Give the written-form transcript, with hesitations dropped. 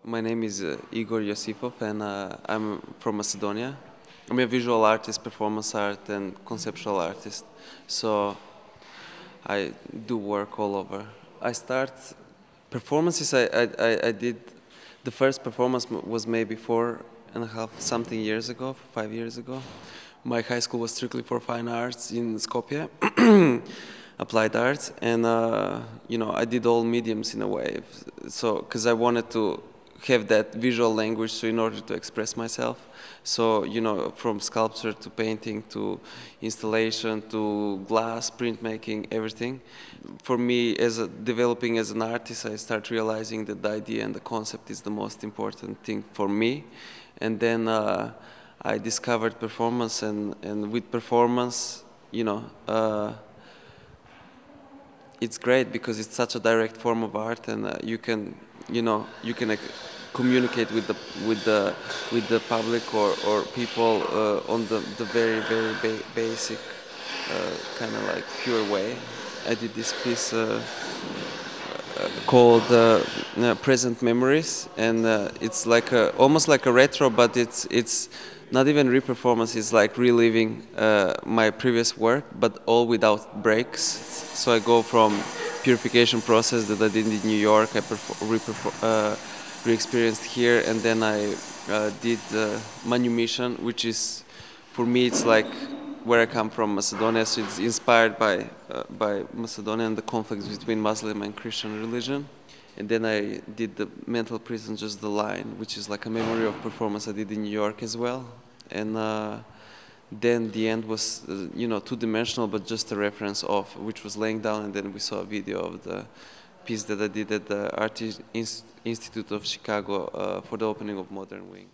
My name is Igor Yosifov, and I'm from Macedonia. I'm a visual artist, performance art, and conceptual artist. So I do work all over. I start performances. I did the first performance was maybe 4.5 something years ago, 5 years ago. My high school was strictly for fine arts in Skopje, applied arts, and you know, I did all mediums in a way. So because I wanted to have that visual language, so in order to express myself. So, you know, from sculpture to painting to installation to glass, printmaking, everything. For me, developing as an artist, I start realizing that the idea and the concept is the most important thing for me. And then I discovered performance, and with performance, you know, it's great because it's such a direct form of art, and you can, you know, you can communicate with the public or people on the very basic kind of like pure way. I did this piece called Present Memories, and it's like almost like a retro, but it's not even re-performance. It's like reliving my previous work, but all without breaks. So I go from purification process that I did in New York, I re-experienced here, and then I did manumission, which is, for me, it's like where I come from, Macedonia, so it's inspired by Macedonia and the conflicts between Muslim and Christian religion. And then I did the Mental Prison, Just the Line, which is like a memory of performance I did in New York as well. And then the end was, you know, two-dimensional, but just a reference of, which was laying down, and then we saw a video of the piece that I did at the Art Institute of Chicago for the opening of Modern Wing.